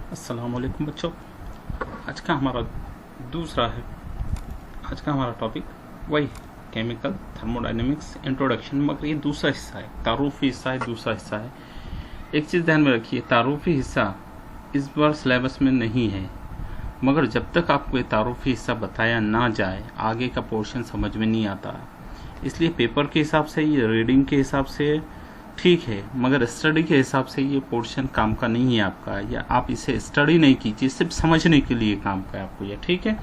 अस्सलाम वालेकुम बच्चों। आज का हमारा दूसरा है आज का हमारा टॉपिक वही केमिकल थर्मोडायनेमिक्स इंट्रोडक्शन, मगर ये दूसरा हिस्सा है, तारुफी हिस्सा है, दूसरा हिस्सा है। एक चीज़ ध्यान में रखिए, तारुफी हिस्सा इस बार सिलेबस में नहीं है, मगर जब तक आपको ये तारुफी हिस्सा बताया ना जाए आगे का पोर्शन समझ में नहीं आता। इसलिए पेपर के हिसाब से, ये रीडिंग के हिसाब से ठीक है, मगर स्टडी के हिसाब से ये पोर्शन काम का नहीं है आपका, या आप इसे स्टडी नहीं कीजिए, सिर्फ समझने के लिए काम का है आपको ये, ठीक है।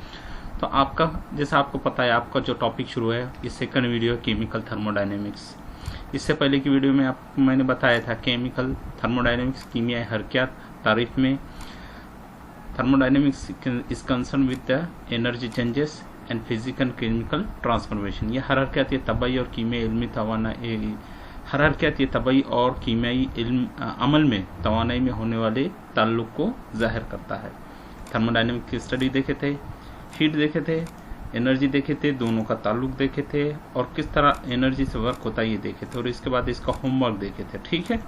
तो आपका, जैसा आपको पता है, आपका जो टॉपिक शुरू है, ये सेकंड वीडियो है केमिकल थर्मोडायनेमिक्स। इससे पहले की वीडियो में आपको मैंने बताया था केमिकल थर्मोडायनेमिक्स, कीमियाई हरकत तारीफ में thermodynamics is concern with the energy changes and physical chemical transformation. ये हरकत, ये तबाही और कीमियाई इल्मी तवानाई, हरकत ये तबाही और कीमियाई अमल में तवानाई में होने वाले ताल्लुक को जाहिर करता है। थर्मोडायनेमिक की स्टडी देखे थे, हीट देखे थे, एनर्जी देखे थे, दोनों का ताल्लुक देखे थे और किस तरह एनर्जी से वर्क होता है ये देखे थे, और इसके बाद इसका होमवर्क देखे थे, ठीक है।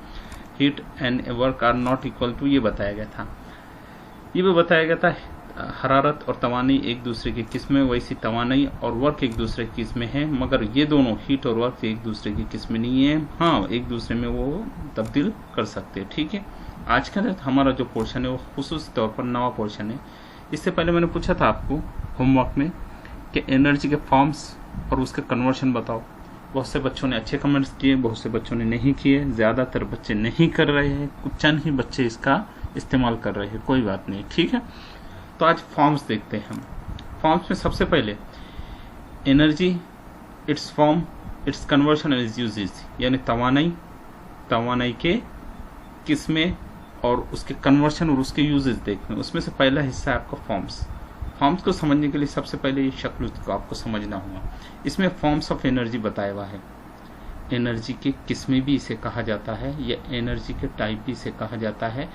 Heat and work are not equal to, ये बताया गया था। ये भी बताया गया था हरारत और तवानाई एक दूसरे की किस्में, वैसी तवानाई और वर्क एक दूसरे की किस्में हैं, मगर ये दोनों हीट और वर्क एक दूसरे की किस्में नहीं है। हाँ, एक दूसरे में वो तब्दील कर सकते हैं, ठीक है। आज का हमारा जो पोर्शन है वो खुसूसी तौर पर नवा पोर्शन है। इससे पहले मैंने पूछा था आपको होमवर्क में कि एनर्जी के फॉर्म्स और उसके कन्वर्शन बताओ। बहुत से बच्चों ने अच्छे कमेंट्स किए, बहुत से बच्चों ने नहीं किए, ज़्यादातर बच्चे नहीं कर रहे हैं, कुछ चंद ही बच्चे इसका इस्तेमाल कर रहे हैं, कोई बात नहीं, ठीक है। तो आज फॉर्म्स देखते हैं हम। फॉर्म्स में सबसे पहले energy, its form, its conversion and its uses, यानी तवानाई के किस्में और उसके कन्वर्शन और उसके यूजेज देखते हैं। उसमें से पहला हिस्सा है आपका फॉर्म्स। फॉर्म्स को समझने के लिए सबसे पहले ये शक्ल को आपको समझना होगा। इसमें फॉर्म्स ऑफ एनर्जी बताया हुआ है। एनर्जी के किस्में भी इसे कहा जाता है, या एनर्जी के टाइप भी इसे कहा जाता है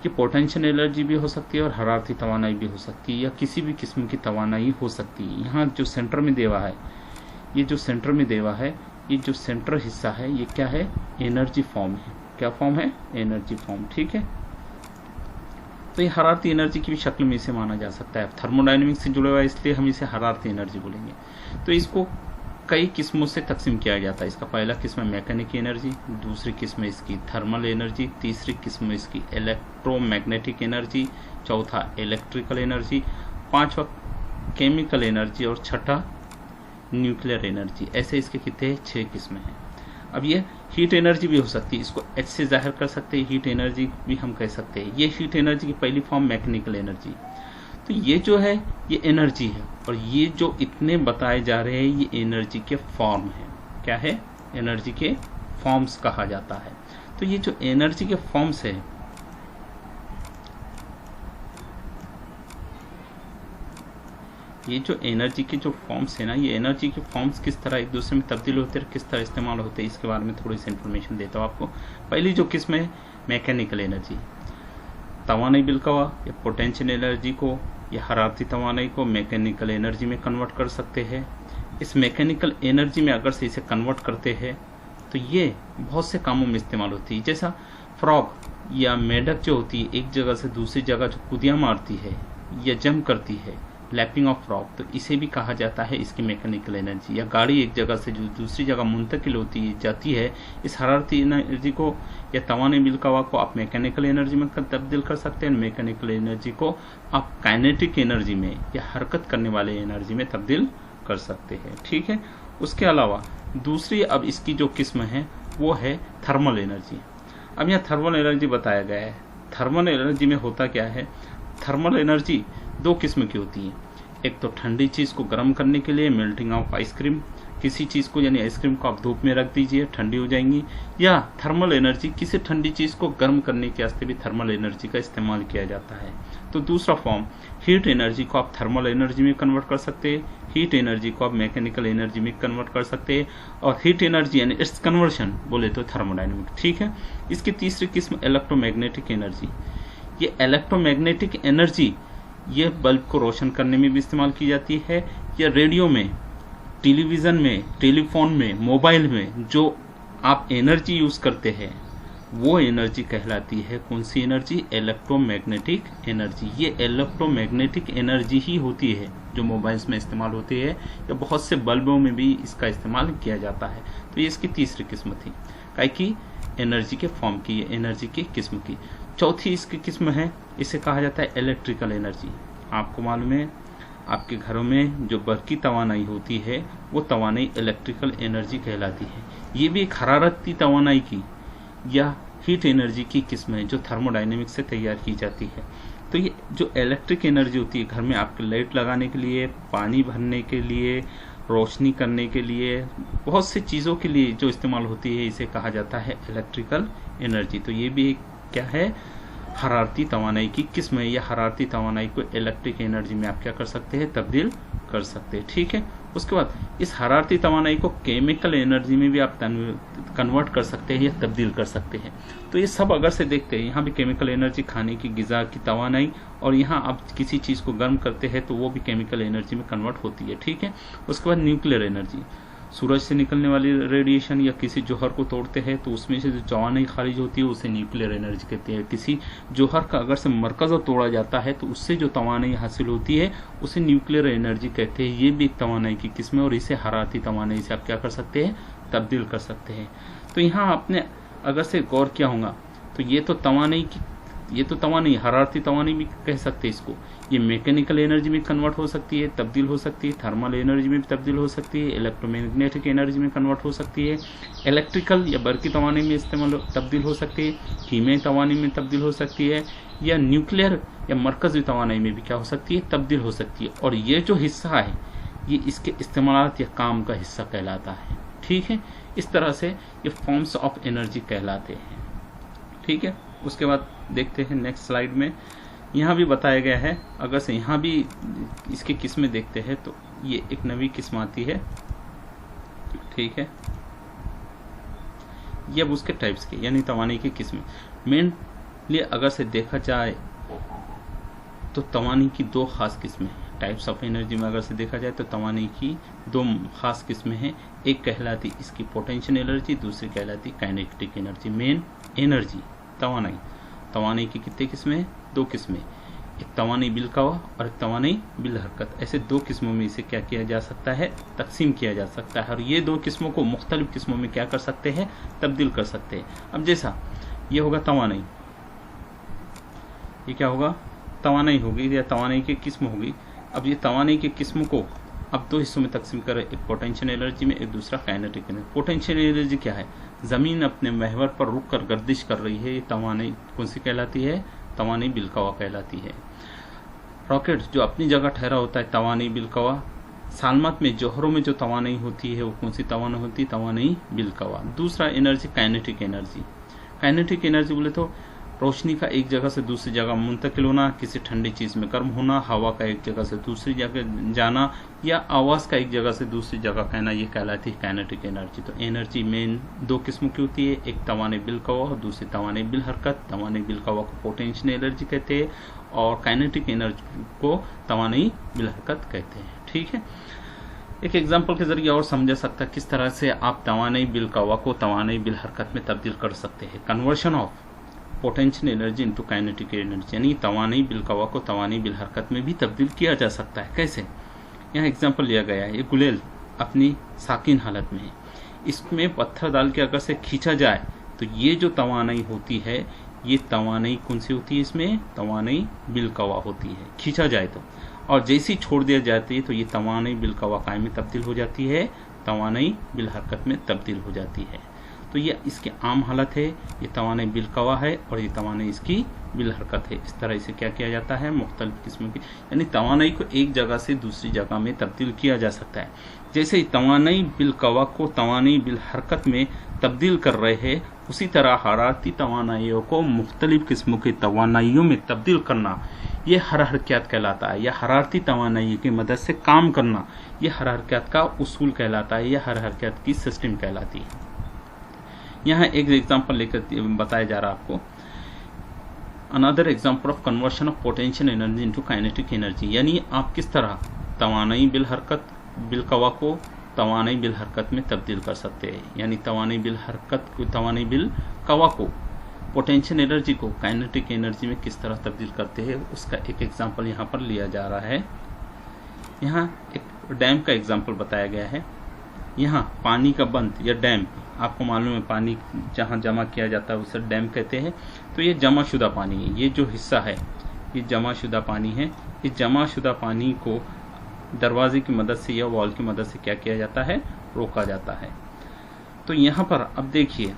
कि पोटेंशियल एनर्जी भी हो सकती है और हरारती तवानाई भी हो सकती है, या किसी भी किस्म की तवानाई हो सकती है। यहाँ जो सेंटर में देवा है, ये जो सेंटर में देवा है, ये जो सेंटर हिस्सा है, ये क्या है? एनर्जी फॉर्म है। क्या फॉर्म है? एनर्जी फॉर्म, ठीक है। तो ये हरारती एनर्जी की भी शक्ल में इसे माना जा सकता है। थर्मोडायनेमिक्स से जुड़ा हुआ है, इसलिए हम इसे हरारती एनर्जी बोलेंगे। तो इसको कई किस्मों से तकसीम किया जाता है। इसका पहला किस्म है मैकेनिक एनर्जी, दूसरी किस्म है इसकी थर्मल एनर्जी, तीसरी किस्म है इसकी इलेक्ट्रोमैग्नेटिक एनर्जी, चौथा इलेक्ट्रिकल एनर्जी, पांचवा केमिकल एनर्जी और छठा न्यूक्लियर एनर्जी। ऐसे इसके कितने 6 किस्में हैं। अब ये हीट एनर्जी भी हो सकती है, इसको एच से जाहिर कर सकते हैं, हीट एनर्जी भी हम कह सकते हैं। ये हीट एनर्जी की पहली फॉर्म मैकेनिकल एनर्जी। तो ये जो है ये एनर्जी है, और ये जो इतने बताए जा रहे हैं ये एनर्जी के फॉर्म है। क्या है? एनर्जी के फॉर्म्स कहा जाता है। तो ये जो एनर्जी के फॉर्म्स है, ये जो एनर्जी के जो फॉर्म्स है ना, ये एनर्जी के फॉर्म्स किस तरह एक दूसरे में तब्दील होते हैं, किस तरह इस्तेमाल होते हैं, इसके बारे में थोड़ी सी इन्फॉर्मेशन देता हूँ आपको। पहली जो किस्म है मैकेनिकल एनर्जी, तवानाई बिलकवा या पोटेंशियल एनर्जी को या हरारती तवानाई को मैकेनिकल एनर्जी में कन्वर्ट कर सकते हैं। इस मैकेनिकल एनर्जी में अगर से इसे कन्वर्ट करते हैं तो ये बहुत से कामों में इस्तेमाल होती है। जैसा फ्रॉग या मेढक जो होती है, एक जगह से दूसरी जगह जो कूदियाँ मारती है या जंप करती है, लैपिंग ऑफ फ्रॉग, तो इसे भी कहा जाता है इसकी मैकेनिकल एनर्जी। या गाड़ी एक जगह से जो दूसरी जगह मुंतकिल होती जाती है, इस हरारती एनर्जी को या तवाने बिलकवा को आप मैकेनिकल एनर्जी में तब्दील कर सकते हैं। मैकेनिकल एनर्जी को आप काइनेटिक एनर्जी में या हरकत करने वाले एनर्जी में तब्दील कर सकते हैं, ठीक है। उसके अलावा दूसरी अब इसकी जो किस्म है वो है थर्मल एनर्जी। अब यहाँ थर्मल एनर्जी बताया गया है। थर्मल एनर्जी में होता क्या है? थर्मल एनर्जी 2 किस्म की होती है। एक तो ठंडी चीज़ को गर्म करने के लिए, मेल्टिंग ऑफ आइसक्रीम, किसी चीज़ को यानी आइसक्रीम को आप धूप में रख दीजिए, ठंडी हो जाएंगी। या थर्मल एनर्जी, किसी ठंडी चीज़ को गर्म करने के वास्ते भी थर्मल एनर्जी का इस्तेमाल किया जाता है। तो दूसरा फॉर्म हीट एनर्जी को आप थर्मल एनर्जी में कन्वर्ट कर सकते हैं, हीट एनर्जी को आप मैकेनिकल एनर्जी में कन्वर्ट कर सकते हैं, और हीट एनर्जी यानी इट्स कन्वर्शन बोले तो थर्मोडायनेमिक, ठीक है। इसकी तीसरी किस्म इलेक्ट्रोमैग्नेटिक एनर्जी। ये इलेक्ट्रोमैग्नेटिक एनर्जी ये बल्ब को रोशन करने में भी इस्तेमाल की जाती है, या रेडियो में, टेलीविज़न में, टेलीफोन में, मोबाइल में जो आप एनर्जी यूज़ करते हैं वो एनर्जी कहलाती है कौन सी एनर्जी? Electromagnetic energy. ये इलेक्ट्रोमैग्नेटिक एनर्जी ही होती है जो मोबाइल्स में इस्तेमाल होती है, या बहुत से बल्बों में भी इसका इस्तेमाल किया जाता है। तो ये इसकी तीसरी किस्म थी, काहे की एनर्जी के फॉर्म की, ये एनर्जी की किस्म की। चौथी इसकी किस्म है, इसे कहा जाता है इलेक्ट्रिकल एनर्जी। आपको मालूम है आपके घरों में जो बरकी तवानाई होती है वो तवानाई इलेक्ट्रिकल एनर्जी कहलाती है। ये भी एक हरारती तवानाई की या हीट एनर्जी की किस्म है जो थर्मोडायनेमिक्स से तैयार की जाती है। तो ये जो इलेक्ट्रिक एनर्जी होती है घर में आपके लाइट लगाने के लिए, पानी भरने के लिए, रोशनी करने के लिए, बहुत सी चीज़ों के लिए जो इस्तेमाल होती है, इसे कहा जाता है इलेक्ट्रिकल एनर्जी। तो ये भी एक क्या है? हरारती तवानाई की किस्म है। या हरारती तवानाई को इलेक्ट्रिक एनर्जी में आप क्या कर सकते हैं? तब्दील कर सकते हैं। ठीक है। उसके बाद इस हरारती तवानाई को केमिकल एनर्जी में भी आप कन्वर्ट कर सकते हैं या तब्दील कर सकते हैं। तो ये सब अगर से देखते हैं, यहाँ भी केमिकल एनर्जी, खाने की ग़िज़ा की तवानाई, और यहाँ आप किसी चीज़ को गर्म करते हैं तो वो भी केमिकल एनर्जी में कन्वर्ट होती है। ठीक है। उसके बाद न्यूक्लियर एनर्जी, सूरज से निकलने वाली रेडिएशन या किसी जौहर को तोड़ते हैं तो उसमें से जो तवानाई खारिज होती है उसे न्यूक्लियर एनर्जी कहते हैं। किसी जौहर का अगर से मरकज़ तोड़ा जाता है तो उससे जो तवानाई हासिल होती है उसे न्यूक्लियर एनर्जी कहते हैं। ये भी एक तवानाई की किस्म है और इसे हरारती तवानाई से आप क्या कर सकते हैं? तब्दील कर सकते हैं। तो यहाँ आपने अगर से गौर किया होगा तो ये तो तवानाई हरारती तवानाई भी कह सकते हैं इसको। ये मैकेनिकल एनर्जी में कन्वर्ट हो सकती है, तब्दील हो सकती है, थर्मल एनर्जी में भी तब्दील हो सकती है, इलेक्ट्रोमैग्नेटिक एनर्जी में कन्वर्ट हो सकती है, इलेक्ट्रिकल या बरकी तवानाई में तब्दील हो सकती है, कीमियाई तवानाई में तब्दील हो सकती है, या न्यूक्लियर या मरकज़ी तवानाई में भी क्या हो सकती है? तब्दील हो सकती है। और ये जो हिस्सा है ये इसके इस्तेमालात या काम का हिस्सा कहलाता है। ठीक है। इस तरह से ये फॉर्म्स ऑफ एनर्जी कहलाते हैं। ठीक है। उसके बाद देखते हैं नेक्स्ट स्लाइड में, यहाँ भी बताया गया है। अगर से यहाँ भी इसकी किस्में देखते हैं तो ये एक नवी किस्म आती है। ठीक है। ये अब उसके टाइप्स के यानी तवानाई की किस्में मेनली अगर से देखा जाए तो तवानाई की दो खास किस्में हैं। टाइप्स ऑफ एनर्जी में अगर से देखा जाए तो तवानाई की दो खास किस्में हैं। एक कहलाती इसकी पोटेंशियल एनर्जी, दूसरी कहलाती काइनेटिक एनर्जी। मेन एनर्जी तवानाई की कितने किस्में हैं? दो किस्में, एक तवानाई बिलकवा और एक तवानाई बिल हरकत। ऐसे दो किस्मों में इसे क्या किया जा सकता है? तकसीम किया जा सकता है। और ये दो किस्मों को मुख्तलिफ किस्मों में क्या कर सकते हैं? तब्दील कर सकते हैं। अब जैसा ये होगा तवानाई, ये क्या होगा? तवानाई होगी या तवानाई की किस्म होगी। अब ये तवानाई की किस्म को अब दो हिस्सों में तकसीम करें, एक पोटेंशियल एनर्जी में, एक दूसरा काइनेटिक एनर्जी। पोटेंशियल एनर्जी क्या है? ज़मीन अपने महवर पर रुक कर गर्दिश कर रही है, ये तवानाई कौन सी कहलाती है? तवानाई बिलकवा कहलाती है। रॉकेट जो अपनी जगह ठहरा होता है, तवानाई बिलकवा। सालमत में जौहरों में जो तवानाई होती है वो कौन सी तवानाई होती है? तवानाई बिलकवा। दूसरा energy kinetic energy. Kinetic energy बोले तो रोशनी का एक जगह से दूसरी जगह मुंतकिल होना, किसी ठंडी चीज़ में गर्म होना, हवा का एक जगह से दूसरी जगह जाना, या आवाज़ का एक जगह से दूसरी जगह कहना, ये कहलाती है काइनेटिक एनर्जी। तो एनर्जी मेन दो किस्मों की होती है, एक तवानाई बिलकवा और दूसरी तवानाई बिल हरकत। तवानाई बिलकवा को पोटेंशियल एनर्जी कहते हैं और काइनेटिक एनर्जी को तवानाई बिल हरकत कहते हैं। ठीक है। एक एग्जाम्पल के जरिए और समझा सकता है किस तरह से आप तवानाई बिलकवा को तवानाई बिल हरकत में तब्दील कर सकते हैं। Conversion of potential energy into kinetic energy, यानी तवानाई बिलकवा को तवानाई बिल हरकत में भी तब्दील किया जा सकता है। कैसे? यहाँ एग्जांपल लिया गया है। ये गुलेल अपनी साकिन हालत में है, इसमें पत्थर डाल के अगर से खींचा जाए तो ये जो तवानाई होती है ये तवानाई कौन सी होती है? इसमें तवानाई बिलकवा होती है, खींचा जाए तो। और जैसे ही छोड़ दिया जाती है तो ये तवानाई बिलकवा कायम में तब्दील हो जाती है, तवानाई बिल हरकत में तब्दील हो जाती है। तो ये इसकी आम हालत है, ये तवानाई बिलकवा है और ये तवानाई इसकी बिल हरकत है। इस तरह इसे क्या किया जाता है? मुख्तलिफ किस्मों की यानी तवानाई को एक जगह से दूसरी जगह में तब्दील किया जा सकता है। जैसे ही तवानाई बिलकवा को तवानाई बिल हरकत में तब्दील कर रहे हैं, उसी तरह हरारती तवानाइयों को मुख्तलिफ किस्मों की तवानाइयों में तब्दील करना ये हरकत कहलाता है, या हरारती तवानाई की मदद से काम करना ये हरकत का उसूल कहलाता है, या हरकत की सिस्टम कहलाती है। यहाँ एक एग्जांपल लेकर बताया जा रहा है आपको। Another example of conversion of potential energy into kinetic energy, यानी आप किस तरह तवानाई बिल हरकत बिलकवा को तवानाई बिल हरकत में तब्दील कर सकते हैं। यानी तवानाई बिल हरकत को तवानाई बिल कवा को पोटेंशियल एनर्जी को काइनेटिक एनर्जी में किस तरह तब्दील करते हैं उसका एक एग्जांपल यहाँ पर लिया जा रहा है। यहाँ एक डैम का एग्जांपल बताया गया है। यहाँ पानी का बंद या डैम, आपको मालूम है पानी जहाँ जमा किया जाता है उसे डैम कहते हैं। तो ये जमाशुदा पानी है, ये जो हिस्सा है ये जमाशुदा पानी है। इस जमाशुदा पानी को दरवाजे की मदद से या वॉल की मदद से क्या किया जाता है, रोका जाता है। तो यहाँ पर अब देखिए,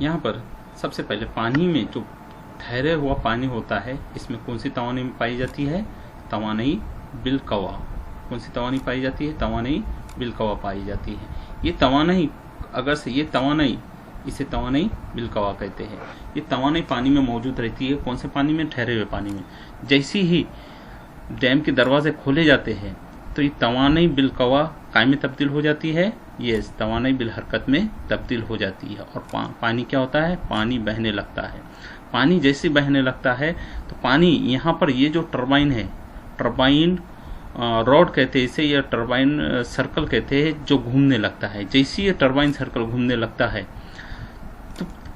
यहाँ पर सबसे पहले पानी में जो ठहरे हुआ पानी होता है, इसमें कौन सी तवानाई पाई जाती है, तवानाई बिलकवा। कौन सी तवानाई पाई जाती है, तवानाई बिलकवा पाई जाती है। ये तवानाई, अगर से ये तवानाई, इसे तवानाई बिलकवा कहते हैं। ये तवानाई पानी में मौजूद रहती है। कौन से पानी में, ठहरे हुए पानी में। जैसे ही डैम के दरवाजे खोले जाते हैं तो ये तवानाई बिलकवा काय में तब्दील हो जाती है, ये तवानाई बिल हरकत में तब्दील हो जाती है। और पानी क्या होता है, पानी बहने लगता है। पानी जैसे बहने लगता है तो पानी यहाँ पर, ये जो टरबाइन है, टरबाइन रॉड कहते हैं इसे, या टरबाइन सर्कल कहते हैं, जो घूमने लगता है। जैसे ये टरबाइन सर्कल घूमने लगता है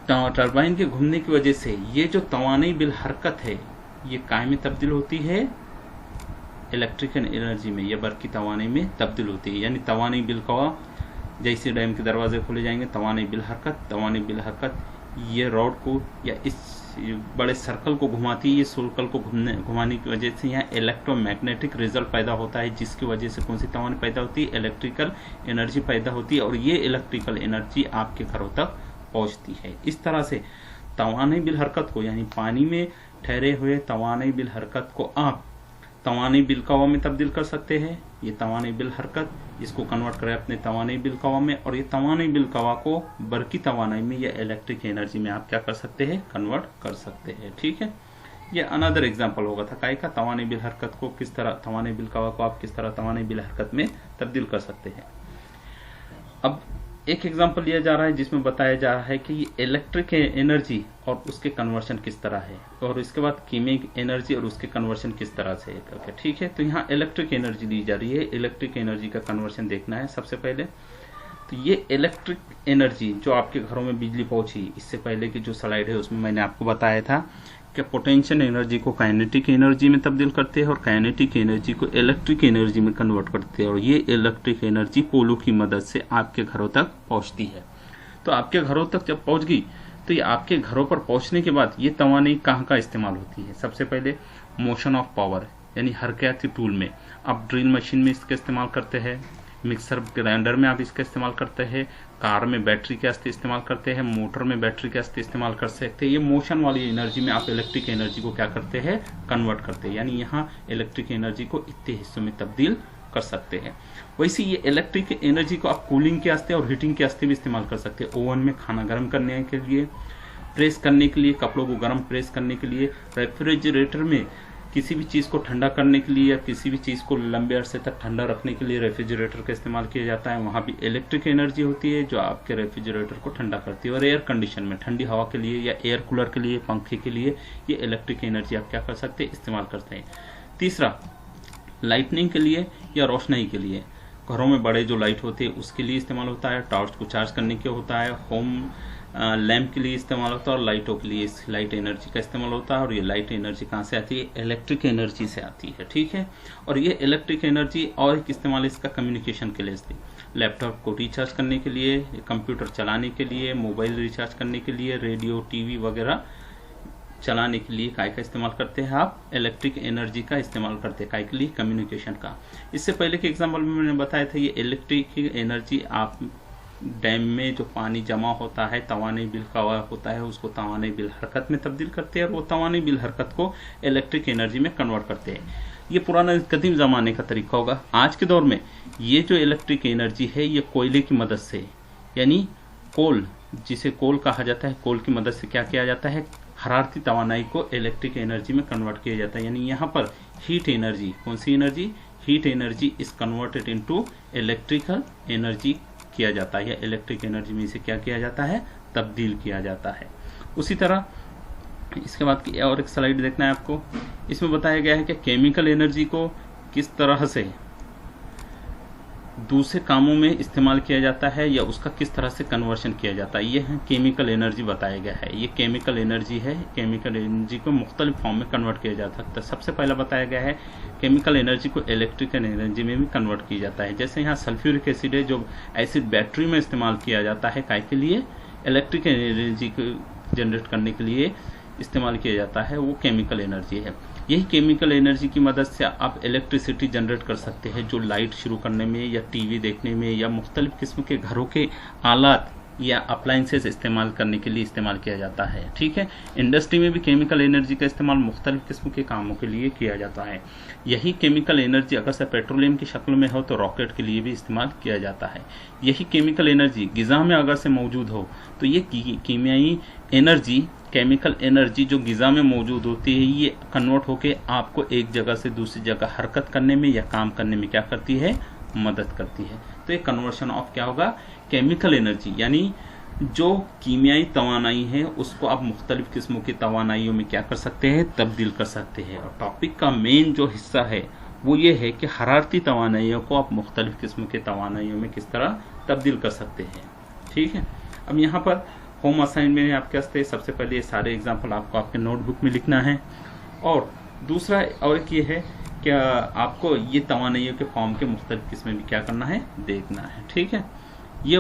तो टरबाइन के घूमने की वजह से ये जो तवानाई बिल हरकत है ये काय में तब्दील होती है, इलेक्ट्रिकल एनर्जी में या बरकी तवानाई में तब्दील होती है। यानी तवानाई बिलकवा, जैसे डैम के दरवाजे खोले जाएंगे तवानाई बिल हरकत, तवानाई बिल हरकत ये रॉड को या इस बड़े सर्कल को घुमाती है। ये सर्कल को घुमाने की वजह से यहाँ इलेक्ट्रोमैग्नेटिक रिजल्ट पैदा होता है, जिसकी वजह से कौन सी तवानाई पैदा होती है, इलेक्ट्रिकल एनर्जी पैदा होती है। और ये इलेक्ट्रिकल एनर्जी आपके घरों तक पहुंचती है। इस तरह से तवानाई बिल हरकत को, यानी पानी में ठहरे हुए तवानाई बिल हरकत को आप तवानाई बिलकवा में तब्दील कर सकते हैं। ये तवानाई बिल हरकत, इसको कन्वर्ट करें अपने तवानाई बिलकवा में, और ये तवानाई बिलकवा को बरकी तवानाई में या इलेक्ट्रिक एनर्जी में आप क्या कर सकते हैं, कन्वर्ट कर सकते हैं। ठीक है, ये अनदर एग्जांपल होगा था काय का, तवानाई बिल हरकत को किस तरह, तवानाई बिलकवा को आप किस तरह तवानाई बिल हरकत में तब्दील कर सकते हैं। अब एक एग्जांपल लिया जा रहा है जिसमें बताया जा रहा है कि इलेक्ट्रिक एनर्जी और उसके कन्वर्शन किस तरह है, और इसके बाद कीमिक एनर्जी और उसके कन्वर्शन किस तरह से है। ठीक है, तो यहाँ इलेक्ट्रिक एनर्जी दी जा रही है, इलेक्ट्रिक एनर्जी का कन्वर्शन देखना है सबसे पहले। तो ये इलेक्ट्रिक एनर्जी जो आपके घरों में बिजली पहुंची, इससे पहले की जो स्लाइड है उसमें मैंने आपको बताया था कि पोटेंशियल एनर्जी को काइनेटिक एनर्जी में तब्दील करते हैं और काइनेटिक एनर्जी को इलेक्ट्रिक एनर्जी में कन्वर्ट करते हैं, और ये इलेक्ट्रिक एनर्जी पोलो की मदद से आपके घरों तक पहुंचती है। तो आपके घरों तक जब पहुंच गई तो ये आपके घरों पर पहुंचने के बाद ये तवानाई कहाँ का इस्तेमाल होती है, सबसे पहले मोशन ऑफ पावर यानी हरकयाती टूल में। आप ड्रिल मशीन में इसका इस्तेमाल करते हैं, मिक्सर ग्राइंडर में आप इसका इस्तेमाल करते हैं, कार में बैटरी के वास्ते इस्तेमाल करते हैं, मोटर में बैटरी के वास्ते इस्तेमाल कर सकते हैं। ये मोशन वाली एनर्जी में आप इलेक्ट्रिक एनर्जी को क्या करते हैं, कन्वर्ट करते हैं। यानी यहाँ इलेक्ट्रिक एनर्जी को इतने हिस्सों में तब्दील कर सकते हैं। वैसे ये इलेक्ट्रिक एनर्जी को आप कूलिंग के वास्ते और हीटिंग के वास्ते भी इस्तेमाल कर सकते हैं। ओवन में खाना गर्म करने के लिए, प्रेस करने के लिए, कपड़ों को गर्म प्रेस करने के लिए, रेफ्रिजरेटर में किसी भी चीज़ को ठंडा करने के लिए या किसी भी चीज़ को लंबे अरसे तक ठंडा रखने के लिए रेफ्रिजरेटर का इस्तेमाल किया जाता है। वहाँ भी इलेक्ट्रिक एनर्जी होती है जो आपके रेफ्रिजरेटर को ठंडा करती है। और एयर कंडीशन में ठंडी हवा के लिए या एयर कूलर के लिए, पंखे के लिए ये इलेक्ट्रिक एनर्जी आप क्या कर सकते हैं, इस्तेमाल करते हैं। तीसरा, लाइटनिंग के लिए या रोशनाई के लिए, घरों में बड़े जो लाइट होते हैं उसके लिए इस्तेमाल होता है, टॉर्च को चार्ज करने के होता है, होम लैंप के लिए इस्तेमाल होता है, और लाइटों के लिए इस लाइट एनर्जी का इस्तेमाल होता है। और ये लाइट एनर्जी कहाँ से आती है, इलेक्ट्रिक एनर्जी से आती है। ठीक है, और ये इलेक्ट्रिक एनर्जी और एक इस्तेमाल इसका कम्युनिकेशन के लिए, लैपटॉप को रिचार्ज करने के लिए, कंप्यूटर चलाने के लिए, मोबाइल रिचार्ज करने के लिए, रेडियो टीवी वगैरह चलाने के लिए काय का इस्तेमाल करते हैं, आप इलेक्ट्रिक एनर्जी का इस्तेमाल करते हैं। काय के लिए, कम्युनिकेशन का। इससे पहले के एग्जाम्पल में मैंने बताया था ये इलेक्ट्रिक एनर्जी आप डैम में जो पानी जमा होता है, तवानाई बिल कवा होता है, उसको तवानाई बिल हरकत में तब्दील करते हैं और वो तवानाई बिल हरकत को इलेक्ट्रिक एनर्जी में कन्वर्ट करते हैं। ये पुराना कदीम ज़माने का तरीका होगा। आज के दौर में ये जो इलेक्ट्रिक एनर्जी है ये कोयले की मदद से, यानी कोल, जिसे कोल कहा जाता है, कोल की मदद से क्या किया जाता है, हरारती तवानाई को इलेक्ट्रिक एनर्जी में कन्वर्ट किया जाता है। यानी यहाँ पर हीट एनर्जी, कौन सी energy, heat energy is converted into electrical energy किया जाता है, या इलेक्ट्रिक एनर्जी में इसे क्या किया जाता है, तब्दील किया जाता है। उसी तरह इसके बाद की और एक स्लाइड देखना है आपको। इसमें बताया गया है कि केमिकल एनर्जी को किस तरह से दूसरे कामों में इस्तेमाल किया जाता है या उसका किस तरह से कन्वर्शन किया जाता है, ये है केमिकल एनर्जी बताया गया है। ये केमिकल एनर्जी है, केमिकल एनर्जी को मुख्तलिफ फॉर्म में कन्वर्ट किया जा सकता है। सबसे पहला बताया गया है केमिकल एनर्जी को इलेक्ट्रिकल एनर्जी में भी कन्वर्ट किया जाता है। जैसे यहाँ सल्फ्यूरिक एसिड है, जो एसिड बैटरी में इस्तेमाल किया जाता है, काय के लिए, इलेक्ट्रिकल एनर्जी को जनरेट करने के लिए इस्तेमाल किया जाता है, वो केमिकल एनर्जी है। यही केमिकल एनर्जी की मदद से आप इलेक्ट्रिसिटी जनरेट कर सकते हैं, जो लाइट शुरू करने में या टीवी देखने में या मुख्तलिफ किस्म के घरों के आलात या अप्लाइंसेस इस्तेमाल करने के लिए इस्तेमाल किया जाता है। ठीक है, इंडस्ट्री में भी केमिकल एनर्जी का इस्तेमाल मुख्तलिफ किस्म के कामों के लिए किया जाता है। यही केमिकल एनर्जी अगर से पेट्रोलियम की शक्ल में हो तो रॉकेट के लिए भी इस्तेमाल किया जाता है। यही केमिकल एनर्जी ग़िज़ा में अगर से मौजूद हो तो ये कीमियाई एनर्जी, केमिकल एनर्जी जो ग़िज़ा में मौजूद होती है, ये कन्वर्ट होकर आपको एक जगह से दूसरी जगह हरकत करने में या काम करने में क्या करती है, मदद करती है। तो ये कन्वर्शन ऑफ क्या होगा, केमिकल एनर्जी, यानी जो कीमियाई तवानाई है उसको आप मुख्तलिफ किस्मों की तवानाइयों में क्या कर सकते हैं, तब्दील कर सकते हैं। और टॉपिक का मेन जो हिस्सा है वो ये है कि हरारती तवानाइयों को आप मुख्तलिफ किस्म के तवानाइयों में किस तरह तब्दील कर सकते हैं। ठीक है, अब यहाँ पर होम असाइनमेंट है आपके वास्ते। सबसे पहले ये सारे एग्जाम्पल आपको आपके नोटबुक में लिखना है, और दूसरा और एक ये है कि आपको ये तवानाइयों के फॉर्म के मुख्तलिफ किस्में भी क्या करना है, देखना है। ठीक है, ये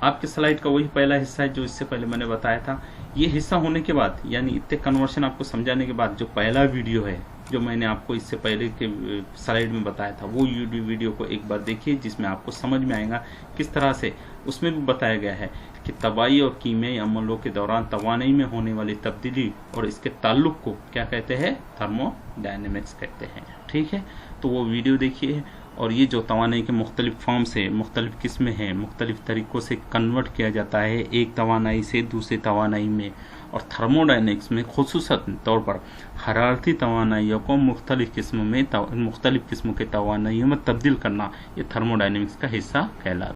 आपके स्लाइड का वही पहला हिस्सा है जो इससे पहले मैंने बताया था। ये हिस्सा होने के बाद, यानी इतने कन्वर्शन आपको समझाने के बाद, जो पहला वीडियो है जो मैंने आपको इससे पहले के स्लाइड में बताया था, वो वीडियो को एक बार देखिए, जिसमें आपको समझ में आएगा किस तरह से उसमें भी बताया गया है कि तबाई और कीमियाई अमलों के दौरान तवानाई में होने वाली तब्दीली और इसके ताल्लुक को क्या कहते हैं, थर्मोडायनेमिक्स कहते हैं। ठीक है, तो वो वीडियो देखिए। और ये जो तवानाई के मुख्तलिफ फॉर्म से, मुख्तलिफ किस्में हैं, मुख्तलिफ तरीक़ों से कन्वर्ट किया जाता है एक तवानाई से दूसरी तवानाई में, और थर्मोडायनेमिक्स में खुसूसन तौर पर हरारती तवानाइयों को मुख्तलिफ किस्मों के तवानाइयों में तब्दील करना, ये थर्मोडायनेमिक्स का हिस्सा कहलाता है।